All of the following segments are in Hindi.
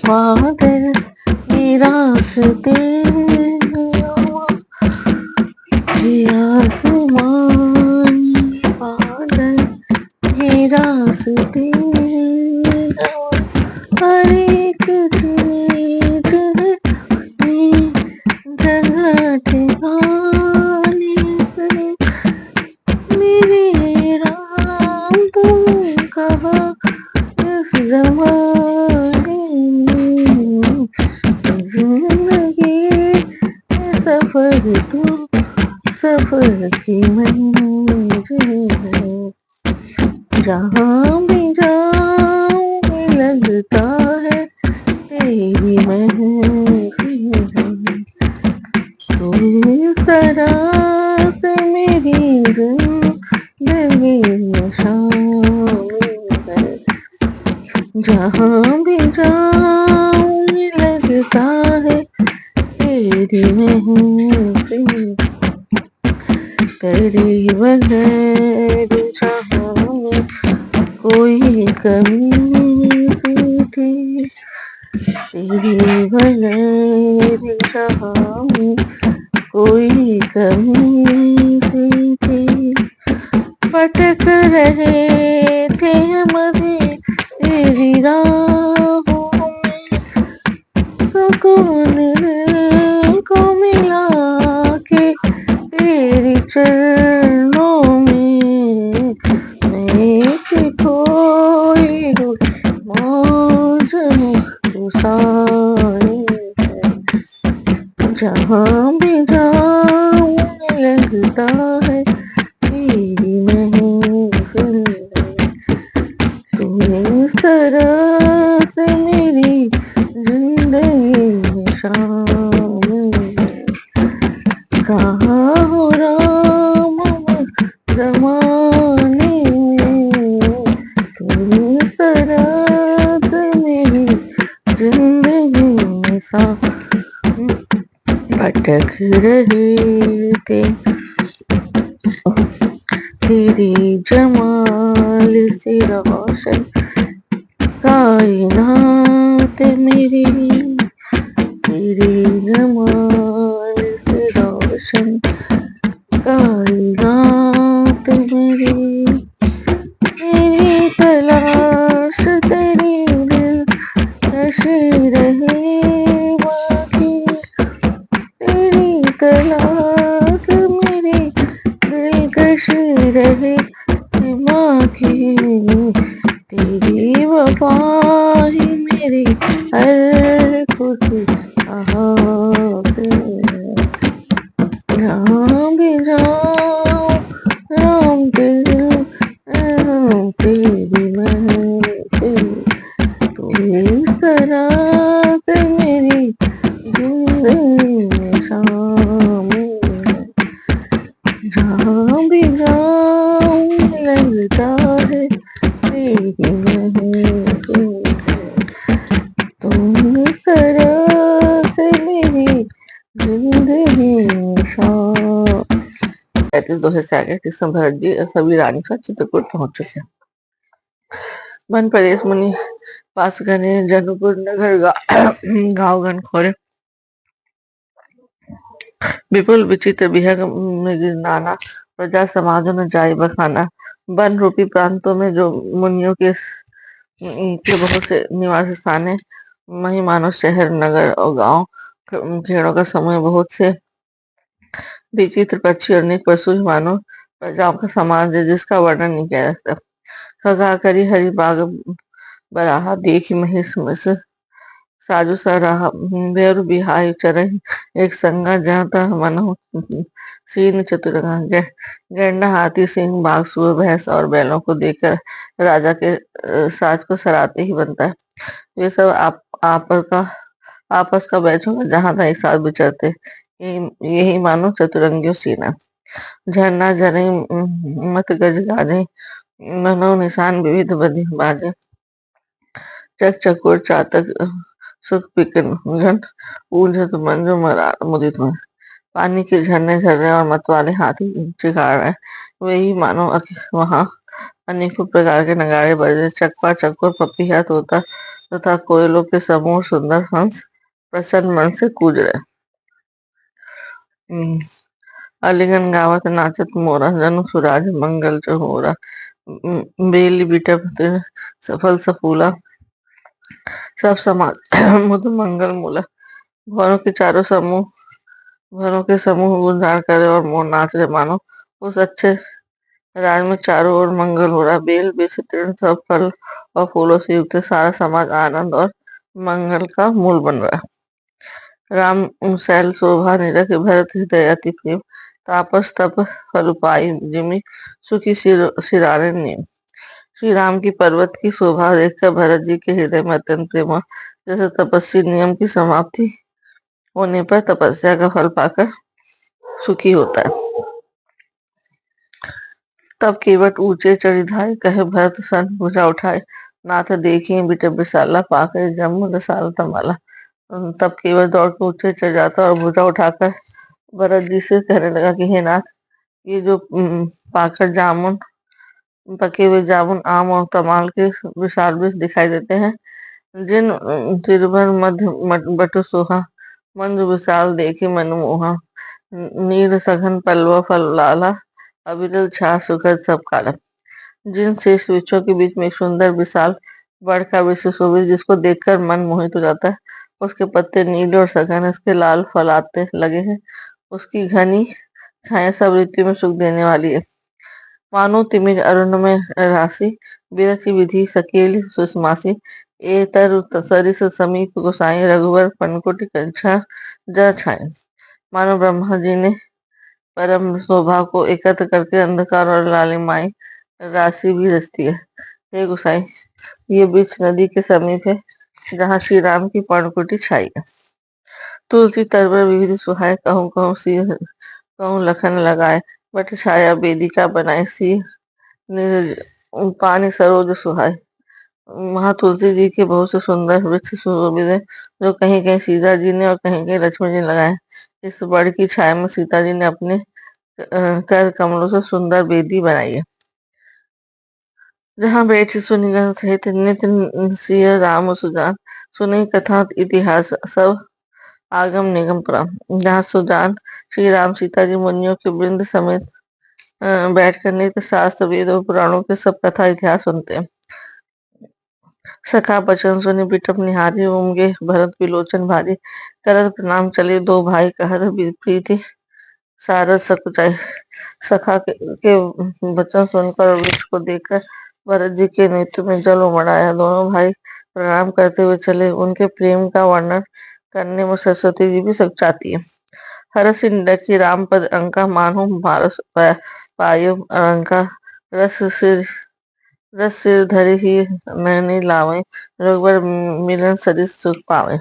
बादल ये रास्ते ये आसमानी बादल ये रास्ते हर एक चीज में जगह ठिकाने पे मेरे राम तुम कहाँ इस जमाने में जिंदगी सफर तो सफर की मंजिल है जहाँ भी जाऊँ लगता है तेरी महफिल है तू इस तरह से मेरी जिंदगी में शामिल है जहाँ भी जाऊँ लगता है तेरी महफिल तेरे बगैर जहाँ में कोई कमी सी थी तेरे बगैर जहाँ में कोई कमी सी थी भटक रहे थे हम अभी तेरी राहों में सुकून दिल को मिला के तेरी चरणों में मैं कि कोई मौज में तू साए है जहाँ भी जाऊँ लगता है तेरी महफिल है तू इस तरह से मेरी जिंदगी में शामिल है कहाँ हो राम जमाने में तू इस तरह से मेरी जिंदगी में सा भटक रहे थे तेरी जमाल से रोशन कायनात मेरी तेरी जमाल से रोशन कायनात मेरी तेरी तलाश तेरी दिलकश रहे बाकी तेरी तलाश मेरी दिलकश रहे बाकी तेरी वफा ही मेरी हर खुशी राम भी राम राम तेरी महफिल तू इस तरह से मेरी जिंदगी में शामिल है जहाँ भी जाऊँ लगता है तेरी महफिल है तुम इस तरह से मेरी जिंदगी में शामिल 35 से आगे कृष्ण भरत जी सभी रानी का चित्रकूट पहुंच चुके हैं वन परेश मुनि पास गने जनुपुर नगर गाँव गण खोरे विपुल विचित्र विहंग नाना प्रजा समाजों में जाई बखाना वन रूपी प्रांतों में जो मुनियों के बहुत से निवास स्थान है वही मानो शहर नगर और गांव खेड़ों का समूह बहुत से विचित्र पक्षी और अनेक पशु ही मानो प्रजाओं का समाज है जिसका वर्णन नहीं किया जा सकता खगा करी हरि बाग बराहा देखी महेश मस साजु सराहा बेरु बिहाई चरही एक संगा जहाँ तह मनहु सीन चतुरंगा गैंडा हाथी सिंह बाघ सुअर भैंस और बैलों को देखकर राजा के साज को सराहते ही बनता है वे सब आपस का बैच होगा जहाँ तक एक साथ विचरते यही मानो चतुरंगियों सीना झरना झरे मत गज गाजे मनो निशान विविध बधि बाजे चक चकोर चातक सुख पिकन घन ऊंझत मंजू मरा मुदित में पानी के झरने झरने और मतवाले हाथी चिगाड़ रहे वही मानो वहाँ अनेकों प्रकार के नगाड़े बजे चकवा चकोर पपिया तोता तथा कोयलों के समूह सुंदर हंस प्रसन्न मन से कूज रहे। हम्म, अलीगन गावत नाचत मोरा जनु सुराज मंगल चहोरा। बेली बिटप सफल सफूला सब समाज मुद मंगल मूला। भवनों के चारों समूह भवनों के समूह गुंजार करे और मोर नाच रहे मानो उस अच्छे राज में चारों ओर मंगल हो रहा। बेल वृक्ष तृण सब फल और फूलों से युक्त है। सारा समाज आनंद और मंगल का मूल बन रहा है। राम शैल शोभा निरख भरत हृदय अति प्रेम। तापस तप फल पाई जिमि सुखी सिरारे नेम। श्री राम की पर्वत की शोभा देखकर भरत जी के हृदय में अत्यंत प्रेम हुआ। जैसे तपस्वी नियम की समाप्ति होने पर तपस्या का फल पाकर सुखी होता है। तब केवट ऊंचे चढ़ी धाय कहे भरत सन भुजा उठाए। नाथ देखिए बिट विशाला पाकर जम्मू रसाल तमाला। तब केवट दौड़ के ऊंचे चढ़ जाता और भुजा उठाकर भरत जी से कहने लगा कि हे नाथ, ये जो पाकर जामुन पके हुए जामुन आम और तमाल के विशाल वृक्ष दिखाई देते हैं, जिन तिरुवन मध्य बटु सोहा मंद विशाल देखे मनमोहा। नील सघन पल्लव फल लाला अविरल छा सुखद सब काला। जिन शेष वृक्षों के बीच में एक सुंदर विशाल बड़ का वृक्ष शोभित जिसको देखकर मन मोहित हो जाता है। उसके पत्ते नीले और सघन, इसके लाल फल आते लगे हैं। उसकी घनी छाया सब ऋतु में सुख देने वाली है। मानो तिमिर अरुण में राशि बिरखी विधि सकेल सुषमासी। ए तरु सरिस समीप गोसाई रघुवर पनकुट कंछा जा छाए। मानो ब्रह्मा जी ने परम शोभा को एकत्र करके अंधकार और लालिमाई राशि भी रचती है। हे गोसाई, ये वृक्ष नदी के समीप है जहाँ श्री राम की पर्णकुटी छाई है। तुलसी तरवर विविध सुहाए कहूँ कहूँ सी कहूँ लखन लगाए। बट छाया वेदिका बनाए सी पानी सरोज सुहाए। वहाँ तुलसी जी के बहुत से सुंदर वृक्ष सुशोभित है जो कहीं कहीं सीता जी ने और कहीं कहीं लक्ष्मण जी ने लगाए। इस बड़ की छाया में सीता जी ने अपने कर कमलों से सुंदर वेदी बनाई है जहाँ बैठी सुनिगन सहित नित्य सिय राम सुजान। सुनी कथा इतिहास सब आगम निगम पुराण। जहाँ सुजान श्री राम सीता जी मुनियों के वृंद समेत बैठकर नित्य शास्त्र वेद और पुराणों के सब कथा इतिहास सुनते हैं। सखा बचन सुनि बिटप निहारी उमगे भरत विलोचन भारी। करत प्रणाम चले दो भाई कहत प्रीति सारद सकुचाई। सखा के वचन सुनकर और वृक्ष को देखकर भरत जी के नेत्र में जल उमड़ आया। दोनों भाई प्रणाम करते हुए चले। उनके प्रेम का वर्णन करने में सरस्वती जी भी सचाती है। हरस रखी राम पद अंका मानो मारस पायो अंका। रस सिर धरि ही नैनी लावे रघुवर मिलन सरिस सुख पावे।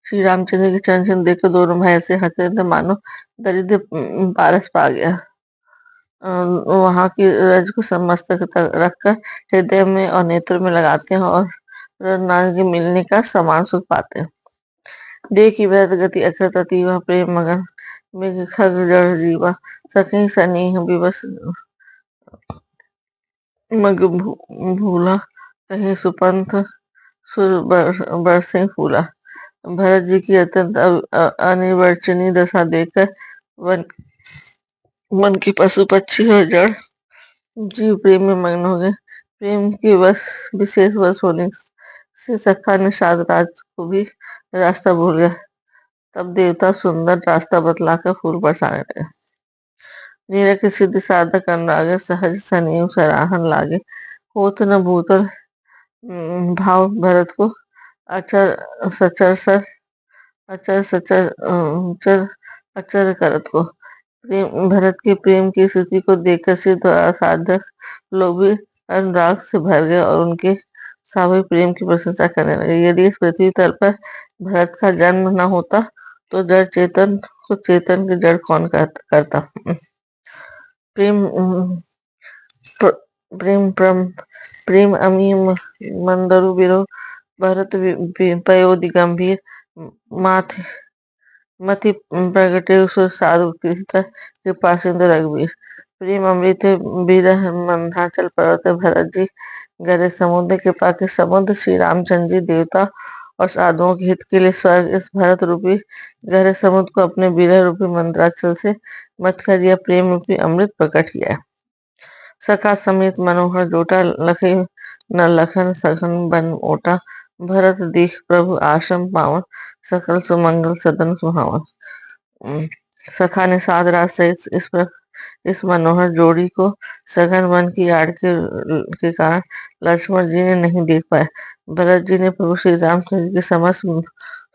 श्री रामचंद्र के चरण चिन्ह देखकर दोनों भाई ऐसे हंसते थे मानो दरिद्र पारस पा गया। वहां की रज को मस्तक तक रखकर हृदय में और नेत्र में लगाते हैं और रघुनाथ के मिलने का समान सुख पाते हैं। देखी भरत गति अखरत अतीवा प्रेम मगन मृग खग जड़ जीवा। सखी सनेह विवश मग भूला कहीं सुपंथ सुर बरसे फूला। भरत जी की अत्यंत अनिर्वचनीय दशा देखकर मन की पशु पक्षी और जड़ जीव प्रेम में मग्न हो गए। प्रेम के विशेष वश होने से सखा ने राज को भी रास्ता भूल गया। तब देवता सुंदर रास्ता बतलाकर फूल बरसाने लगे। नीरा के सिद्ध साधक अनुरागे सहज सनीव सराहन लागे। होत न भूतल भाव भरत को अचर सचर सर अचर सचर चर अचर करत को। प्रेम भरत के प्रेम की स्थिति को देखकर सिद्ध और साधक लोग भी अनुराग से भर गए और उनके स्वाभाविक प्रेम की प्रशंसा करने लगे। यदि इस पृथ्वी तल पर भरत का जन्म न होता तो जड़ चेतन को चेतन की जड़ कौन करता। प्रेम प्रेम प्रेम अमी मंदरु बिरो भरत पयोधि गंभीर माथे मति प्रगटे साधु कृपा सिंधु रघुवीर। प्रेम अमृत बिरह मंधाचल पर्वत भरत जी गहरे समुद्र के पाके समुद्र श्री रामचंद्र जी देवता और साधुओं के हित के लिए स्वर्ग इस भरत रूपी गहरे समुद्र को अपने बिरह रूपी मंत्राचल से मत कर दिया प्रेम रूपी अमृत प्रकट किया है। सखा समेत मनोहर जोटा लखे न लखन सघन बन ओटा भरत दीख प्रभु आश्रम पावन सकल सुमंगल सदन सुहावन। उम, सखा ने साध रात सहित इस मनोहर जोड़ी को सघन वन की आड़ के कारण लक्ष्मण जी ने नहीं देख पाए। भरत जी ने प्रभु श्री रामचंद्र जी के समस्त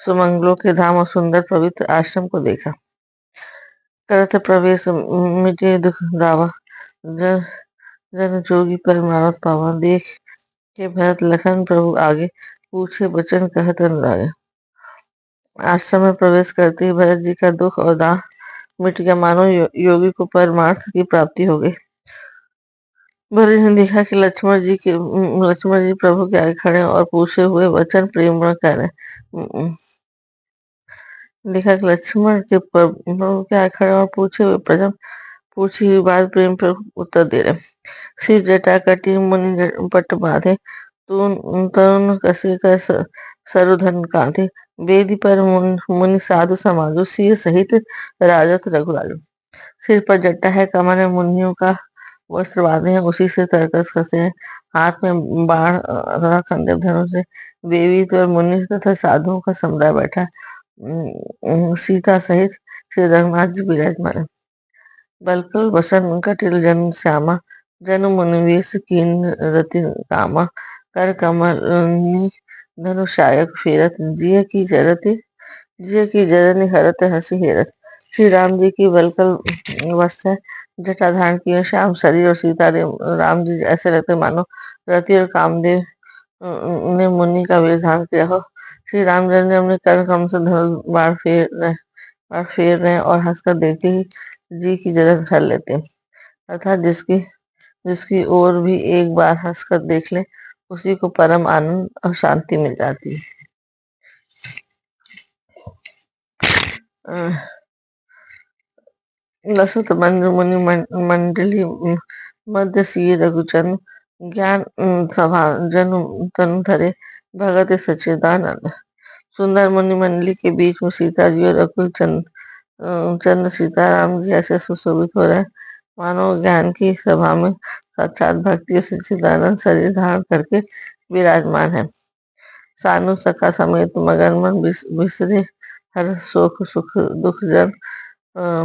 सुमंगलों के धाम और सुंदर पवित्र आश्रम को देखा। करत प्रवेश मिटे दुख दावा जन जन जोगी परमानंद पावा देख के भरत लखन प्रभु आगे पूछे बचन कहत अनुरागे। आश्रम में प्रवेश करते ही भरत जी का दुख और दाह मिट गया मानो योगी को परमार्थ की प्राप्ति हो गई। भरत ने देखा कि लक्ष्मण जी प्रभु के आगे खड़े हैं और पूछे हुए वचन प्रेम कह रहे हैं। देखा कि लक्ष्मण के प्रभु के आगे खड़े और पूछे हुए प्रश्न पूछी हुई बात प्रेम पर उत्तर दे रहे। सिर जटा कटी मुनि पट बांधे तरुण कसे कर सरुधन कांधे वेदी पर मुनि साधु समाजो सिर सहित राजत रघुराजो। सिर पर जट्टा है कमर में मुनियों का वस्त्र बांधे हैं उसी से तरकस कसे हैं हाथ में बाण तथा कंधे धनुष से बेवी पर मुनि तथा साधुओं का समुदाय बैठा है। सीता सहित श्री रघुनाथ जी विराजमान। बलकल बसन कटिल जन श्यामा जनु मुनि वेश कीन रति कामा कर कमलनि धनुषायक फेरत जिय की जरनी हरत हसी हेरत। श्री राम जी की वलकल वस्त्र जटा धारण किए श्याम शरीर और सीता राम जी ऐसे लगते मानो रति और कामदेव ने मुनि का वेश धारण किया हो। श्री रामचंद्र ने अपने कर कम से धनुष बाण फेर रहे और हंसकर देखते ही जी की जलन कर लेते हैं। अर्थात जिसकी जिसकी ओर भी एक बार हंसकर देख ले उसी को परम आनंद और शांति मिल जाती है। लसत मंजु मुनि मंडली मध्य सी रघुचंद ज्ञान सभा जनु तनु धरे भगत सच्चिदानंद। सुंदर मुनि मंडली के बीच में सीता जी और रघुल चंद्र सीताराम जी ऐसे सुशोभित हो रहे हैं मानो ज्ञान की सभा में साक्षात भक्ति और सच्चिदानंद शरीर धारण करके विराजमान है। सानु सखा समेत मगन मन बिसरे हर सुख सुख दुख जन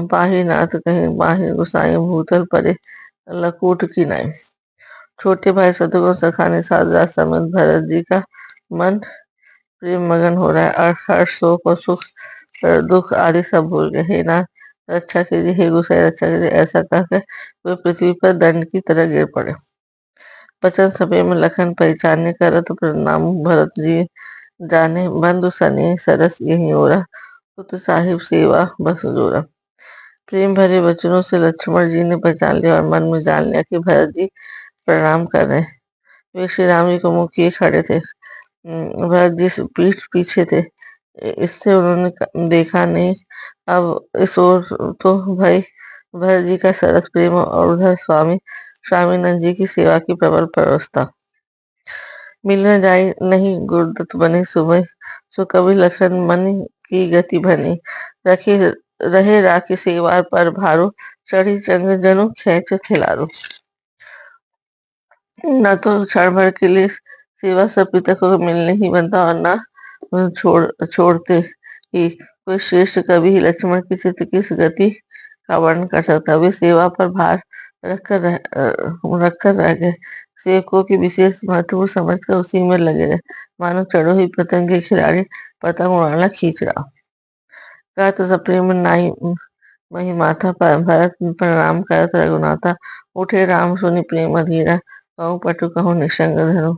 पाही नाथ कहीं माही गुसाई भूतल परे लकूट की नाई। छोटे भाई शत्रुघ्न सखा ने साथ रात समेत भरत जी का मन प्रेम मगन हो रहा है और हर्ष शोक और सुख दुख आदि सब भूल गए। हे नाथ रक्षा कीजिए हे गुसाई रक्षा कीजिए ऐसा कहकर वे पृथ्वी पर दंड की तरह गिर पड़े। बचन सभे में लखन पहचाने करत प्रणाम भरत जी जाने बंधु सने सरस यही ओरा पुत साहिब सेवा बस जोरा। प्रेम भरे वचनों से लक्ष्मण जी ने पहचान लिया और मन में जान लिया कि भरत जी प्रणाम कर रहे हैं। वे श्री राम जी को मुख किए खड़े थे। भरत जी पीठ पीछे थे इससे उन्होंने देखा नहीं। अब इस ओर तो भाई भरत जी का सरस प्रेम और उधर स्वामीनंद जी की सेवा की प्रबल प्रवस्था। मिलने जाई नहीं गुरुदत्त बने सुबह सो कभी लखन मन की गति बनी रखे रहे राखी सेवा पर भारो चढ़ी चंग जनु खेच खिलारो। न तो क्षण भर के लिए सेवा सब पिता को मिलने ही बनता और न छोड़ते ही कोई श्रेष्ठ कभी ही लक्ष्मण की चित्त किस गति का वर्णन कर सकता। वे सेवा पर भार रखकर रह गए। सेवकों की विशेष महत्वपूर्ण समझकर उसी में लगे रहे मानो चढ़ो ही पतंग के खिलाड़ी पतंग उड़ाना खींच रहा। कहा तो सप्रेम नाई मही माथा भरत प्रणाम करत रघुनाथा उठे राम सुनि प्रेम धीरा कहूँ पटु कहूँ निशंग धनु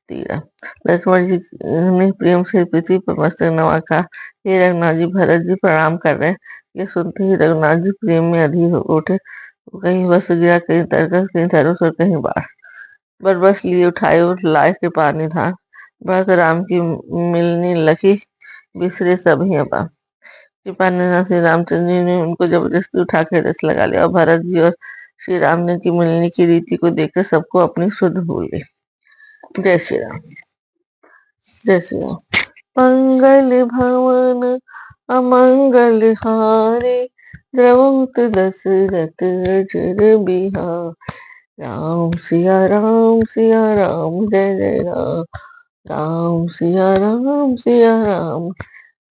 तीरा। लक्ष्मण जी ने प्रेम से पृथ्वी पर मस्तक नवा कहा हे रघुनाथ जी भरत जी प्रणाम कर रहे हैं। ये सुनते ही रघुनाथ जी प्रेम में अधीर हो उठे कहीं वस्त्र गिरा कहीं तरकस कहीं धनुष और कहीं बाढ़ बरबस लिए उठाए और लाए कृपा निधान भरत राम की मिलनी लखी बिसरे सभी अबा। कृपा निधान श्री रामचंद्र जी ने उनको जबरदस्ती उठा के रस लगा लिया और भरत जी और श्री राम ने की मिलने की रीति को देखकर सबको अपनी सुध भूल गई। जय श्री राम। जय श्री राम। मंगल भवन अमंगल हारे, द्रवहुत दशरथ अजर बिहार। राम सिया राम जय जय राम। राम सिया राम।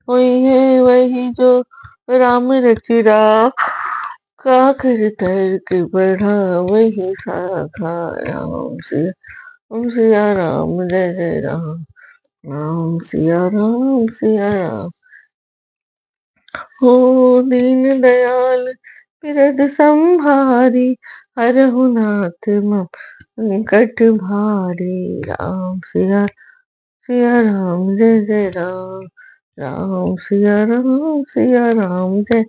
कोई है वही जो राम रचिरा, काकर तर्क बढ़ा वही साखा। राम सिया राम जय जय राम। राम सिया राम। हो दीन दयाल बिरद संभारी, हरहु नाथ संकट भारी। सिया राम जय जय राम। राम सिया राम जय